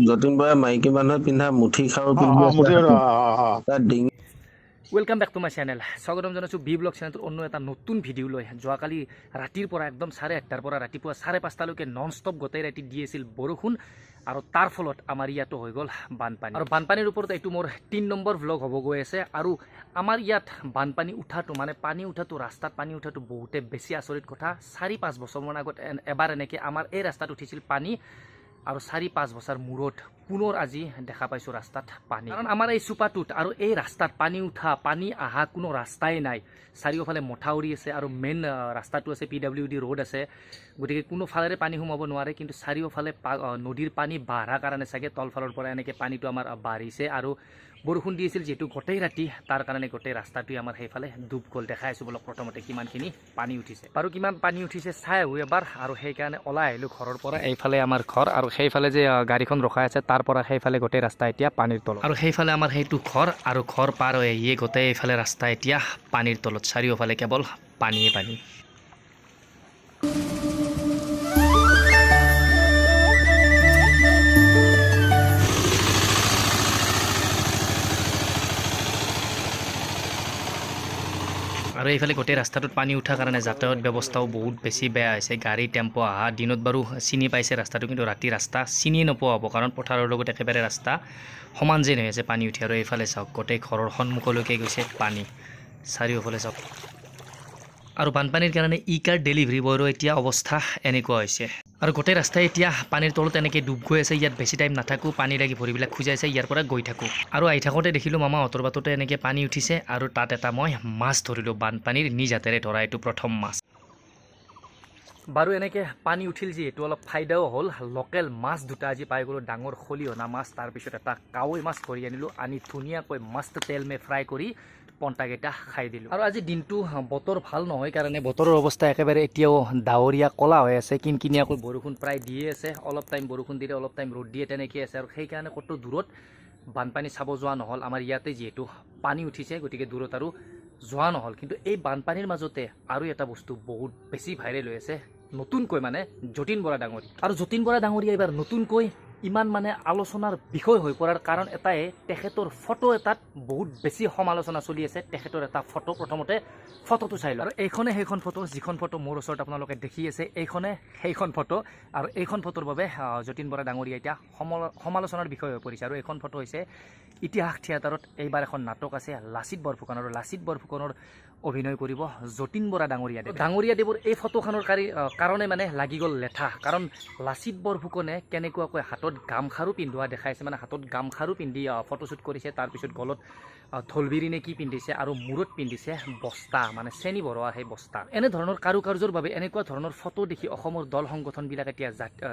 যতীন বৰাই মাইকী মানুহে পিন্ধা মুঠি খাৰু পিন্ধি আছে তাৰ ডিঙি welcome back to my channel স্বাগতম জানাইছোঁ বি ব্লগ চ্যানেলটোৰ অন্য এটা নতুন ভিডিঅ' লৈ যোৱাকালি ৰাতিৰ পৰা একদম 8:30টাৰ পৰা ৰাতিপুৱা 5:30লৈকে নন ষ্টপ গোটেই ৰাতি দি আছিল বৰষুণ আৰু তাৰ ফলত আমাৰ ইয়াতো হৈ গ'ল বানপানী আৰু বানপানীৰ ওপৰত এইটো মোৰ 3 নম্বৰ ব্লগ হ'ব গৈ আছে আৰু আমাৰ ইয়াত বানপানী উঠাটো মানে পানী উঠাটো ৰাস্তাত পানী উঠাটো বহুতে বেছি আচৰিত কথা 4-5 বছৰমান আগত এবাৰ এনেকৈ আমাৰ এই ৰাস্তাত উঠিছিল পানী আৰু 4-5 বছৰ মূৰত পুনৰ আজি দেখা পাইছোঁ ৰাস্তাত পানী কাৰণ আমাৰ এই চুপাটোত আৰু এই ৰাস্তাত পানী উঠা পানী আহা কোনো ৰাস্তাই নাই চাৰিওফালে মথাউৰি আছে আৰু মেইন ৰাস্তাটো আছে PWD ৰোড আছে গতিকে কোনো ফালেৰে পানী সোমাব নোৱাৰে কিন্তু চাৰিওফালে নদীৰ পানী বাঢ়া কাৰণে চাগে তলফালৰ পৰা এনেকৈ পানীটো আমাৰ বাঢ়িছে আৰু বৰষুণ দি আছিল যেহেতু গোটেই ৰাতি তাৰ কাৰণে গোটেই ৰাস্তাটোৱে আমাৰ সেইফালে ডুব গ'ল দেখাই আছোঁ বলক প্ৰথমতে কিমানখিনি পানী উঠিছে বাৰু কিমান পানী উঠিছে চাই আহোঁ এবাৰ আৰু সেইকাৰণে ওলাই আহিলোঁ ঘৰৰ পৰা এইফালে আমাৰ ঘৰ আৰু সেইফালে যে গাড়ীখন ৰখাই আছে তাৰ পৰা সেইফালে গোটেই ৰাস্তা এতিয়া পানীৰ তলত আৰু সেইফালে আমাৰ সেইটো ঘৰ আৰু ঘৰ পাৰ হৈ আহিয়ে গোটেই এইফালে ৰাস্তা এতিয়া পানীৰ তলত চাৰিওফালে কেৱল পানীয়ে পানী আৰু এইফালে গোটেই ৰাস্তাটোত পানী উঠাৰ কাৰণে যাতায়াত ব্যৱস্থাও বহুত বেছি বেয়া হৈছে গাড়ী টেম্পো অহা দিনত বাৰু চিনি পাইছে ৰাস্তাটো কিন্তু ৰাতি ৰাস্তা চিনি নোপোৱা হ'ব কাৰণ পথাৰৰ লগত একেবাৰে ৰাস্তা সমান যেন হৈ আছে পানী উঠি আৰু এইফালে চাওক গোটেই ঘৰৰ সন্মুখলৈকে গৈছে পানী চাৰিওফালে চাওক আৰু বানপানীৰ কাৰণে ই-কাৰ ডেলিভাৰী বয়ৰো এতিয়া অৱস্থা এনেকুৱা হৈছে আৰু গোটেই ৰাস্তাই এতিয়া পানীৰ তলত এনেকৈ ডুব গৈ আছে ইয়াত বেছি টাইম নাথাকোঁ পানী লাগি ভৰিবিলাক খুজাইছে ইয়াৰ পৰা গৈ থাকোঁ আৰু আহি থাকোঁতে দেখিলোঁ মামাহঁতৰ বাটতে এনেকৈ পানী উঠিছে আৰু তাত এটা মই মাছ ধৰিলোঁ বানপানীৰ নিজ হাতেৰে ধৰা এইটো প্ৰথম মাছ বাৰু এনেকৈ পানী উঠিল যিহেতু অলপ ফাইদাও হ'ল লোকেল মাছ দুটা আজি পাই গ'লোঁ ডাঙৰ খলিহনা মাছ তাৰপিছত এটা কাৱৈ মাছ ধৰি আনিলোঁ আনি ধুনীয়াকৈ মস্ত তেল মে ফ্ৰাই কৰি পন্তাকেইটা খাই দিলোঁ আৰু আজি দিনটো বতৰ ভাল নহয় কাৰণে বতৰৰ অৱস্থা একেবাৰে এতিয়াও ডাৱৰীয়া ক'লা হৈ আছে কিনকিনীয়াকৈ বৰষুণ প্ৰায় দিয়ে আছে অলপ টাইম বৰষুণ দিলে অলপ টাইম ৰ'দ দিয়ে তেনেকৈ আছে আৰু সেইকাৰণে ক'তো দূৰত বানপানী চাব যোৱা নহ'ল আমাৰ ইয়াতে যিহেতু পানী উঠিছে গতিকে দূৰত আৰু যোৱা নহ'ল কিন্তু এই বানপানীৰ মাজতে আৰু এটা বস্তু বহুত বেছি ভাইৰেল হৈ আছে নতুনকৈ মানে যতীন বৰা ডাঙৰীয়া আৰু যতীন বৰা ডাঙৰীয়া এইবাৰ নতুনকৈ ইমান মানে আলোচনাৰ বিষয় হৈ পৰাৰ কাৰণ এটাই তেখেতৰ ফটো এটাত বহুত বেছি সমালোচনা চলি আছে তেখেতৰ এটা ফটো প্ৰথমতে ফটোটো চাই লওঁ আৰু এইখনে সেইখন ফটো যিখন ফটো মোৰ ওচৰত আপোনালোকে দেখি আছে এইখনে সেইখন ফটো আৰু এইখন ফটোৰ বাবে যতীন বৰা ডাঙৰীয়া এতিয়া সমালোচনাৰ বিষয় হৈ পৰিছে আৰু এইখন ফটো হৈছে ইতিহাস থিয়েটাৰত এইবাৰ এখন নাটক আছে লাচিত বৰফুকন আৰু লাচিত বৰফুকনৰ অভিনয় কৰিব যতীন বৰা ডাঙৰীয়াদেৱৰ এই ফটোখনৰ কাৰণে মানে লাগি গ'ল লেঠা কাৰণ লাচিত বৰফুকনে কেনেকুৱাকৈ হাতত গামখাৰু পিন্ধোৱা দেখাইছে মানে হাতত গামখাৰু পিন্ধি ফটোশ্বুট কৰিছে তাৰপিছত গলত ঢোলবিৰি নে কি পিন্ধিছে আৰু মূৰত পিন্ধিছে বস্তা মানে চেনি ভৰোৱা সেই বস্তা এনেধৰণৰ কাৰুকাৰ্যৰ বাবে এনেকুৱা ধৰণৰ ফটো দেখি অসমৰ দল সংগঠনবিলাক এতিয়া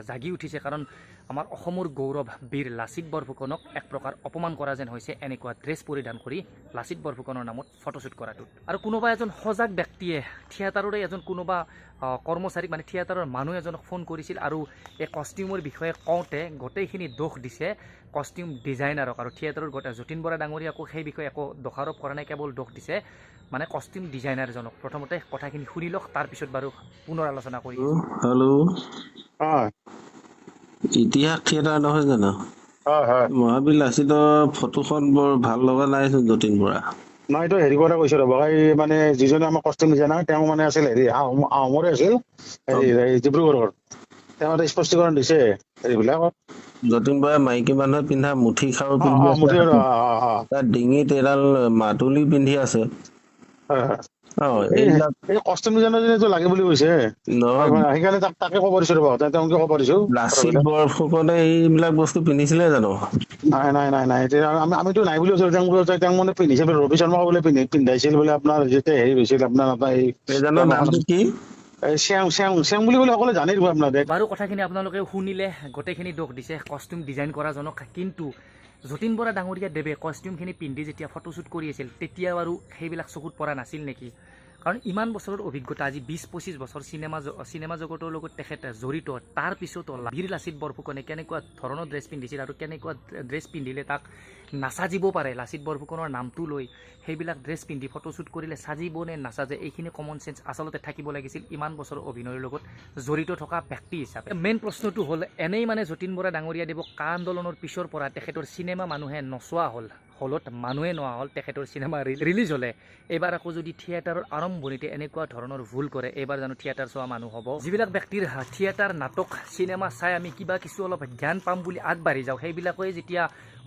জাগি উঠিছে কাৰণ আমাৰ অসমৰ গৌৰৱ বীৰ লাচিত বৰফুকনক এক প্ৰকাৰ অপমান কৰা যেন হৈছে এনেকুৱা ড্ৰেছ পৰিধান কৰি লাচিত বৰফুকনৰ নামত ফটোশ্বুট কৰাটোত আৰু কোনোবা এজন সজাগ ব্যক্তিয়ে থিয়েটাৰৰে এজন কোনোবা কৰ্মচাৰীক মানে থিয়েটাৰৰ মানুহ এজনক ফোন কৰিছিল আৰু এই কষ্টিউমৰ বিষয়ে কওঁতে গোটেইখিনি দোষ দিছে কষ্টিউম ডিজাইনাৰক আৰু থিয়েটাৰৰ যতীন বৰা ডাঙৰীয়াকো সেই বিষয়ে একো দোষাৰোপ কৰা নাই কেৱল দোষ দিছে মানে কষ্টিউম ডিজাইনাৰজনক প্ৰথমতে কথাখিনি শুনি লওক তাৰপিছত বাৰু পুনৰ আলোচনা কৰি হেল্ল' ইতিহাস থিয়েটাৰ নহয় জানো মহাবীৰ লাচিতৰ ফটোখন বৰ ভাল লগা নাইচোন যতীন বৰা নাই এইটো হেৰি কথা কৈছো ৰ'ব এই মানে যিজনে আমাৰ কষ্টিউম ডিজাইনাৰ তেওঁ মানে আছিল হেৰি আহোমৰে আছিল হেৰি ডিব্ৰুগড়ৰ তেওঁ এটা স্পষ্টীকৰণ দিছে হেৰিবিলাকত যতীন বৰাই মাইকী মানুহে পিন্ধা মুঠি খাৰু পিন্ধি আছে তাৰ ডিঙিত এডাল মাতুলি পিন্ধি আছে এই কষ্টিউম ডিজাইনাৰ লাগে বুলি কৈছে সেইকাৰণে তাকে ক'ব দিছো ৰ'ব তেওঁকে ক'ব দিছো লাচিত বৰফুকনে এইবিলাক বস্তু পিন্ধিছিলে জানো নাই আমিতো নাই বুলি কৈছো তেওঁ মানে পিন্ধিছে ৰবি শৰ্মা বোলে পিন্ধাইছিল বোলে আপোনাৰ যেতিয়া হেৰি হৈছিল আপোনাৰ এইজনৰ নামটো কি শ্যাম বুলি ক'লে সকলোৱে জানি দিব আপোনালোকে বাৰু কথাখিনি আপোনালোকে শুনিলে গোটেইখিনি দোষ দিছে কষ্টিউম ডিজাইন কৰাজনক কিন্তু যতীন বৰা ডাঙৰীয়া দেৱে কষ্টিউমখিনি পিন্ধি যেতিয়া ফটোশ্বুট কৰি আছিল তেতিয়া বাৰু সেইবিলাক চকুত পৰা নাছিল নেকি কাৰণ ইমান বছৰৰ অভিজ্ঞতা আজি 20-25 বছৰ চিনেমা জগতৰ লগত তেখেত জড়িত তাৰ পিছতো বীৰ লাচিত বৰফুকনে কেনেকুৱা ধৰণৰ ড্ৰেছ পিন্ধিছিল আৰু কেনেকুৱা ড্ৰেছ পিন্ধিলে তাক নাচাজিব পাৰে লাচিত বৰফুকনৰ নামটো লৈ সেইবিলাক ড্ৰেছ পিন্ধি ফটোশ্বুট কৰিলে চাজিব নে নাচাজে এইখিনি কমন চেঞ্চ আচলতে থাকিব লাগিছিল ইমান বছৰ অভিনয়ৰ লগত জড়িত থকা ব্যক্তি হিচাপে মেইন প্ৰশ্নটো হ'ল এনেই মানে যতীন বৰা ডাঙৰীয়া দেৱক কা আন্দোলনৰ পিছৰ পৰা তেখেতৰ চিনেমা মানুহে নচোৱা হলত মানুহে নোৱা হ'ল তেখেতৰ চিনেমা ৰিলিজ হ'লে এইবাৰ আকৌ যদি থিয়েটাৰৰ আৰম্ভণিতে এনেকুৱা ধৰণৰ ভুল কৰে এইবাৰ জানো থিয়েটাৰ চোৱা মানুহ হ'ব যিবিলাক ব্যক্তিৰ থিয়েটাৰ নাটক চিনেমা চাই আমি কিবা কিছু অলপ জ্ঞান পাম বুলি আগবাঢ়ি যাওঁ সেইবিলাকে যেতিয়া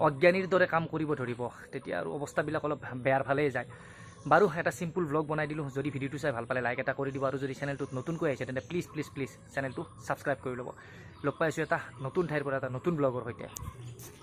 অজ্ঞানীৰ দৰে কাম কৰিব ধৰিব তেতিয়া আৰু অৱস্থাবিলাক অলপ বেয়াৰ ফালেই যায় বাৰু এটা চিম্পুল ব্লগ বনাই দিলোঁ যদি ভিডিঅ'টো চাই ভাল পালে লাইক এটা কৰি দিব আৰু যদি চেনেলটোত নতুনকৈ আহিছে তেন্তে প্লিজ চেনেলটো ছাবস্ক্ৰাইব কৰি ল'ব লগ পাইছোঁ এটা নতুন ঠাইৰ পৰা এটা নতুন ব্লগৰ সৈতে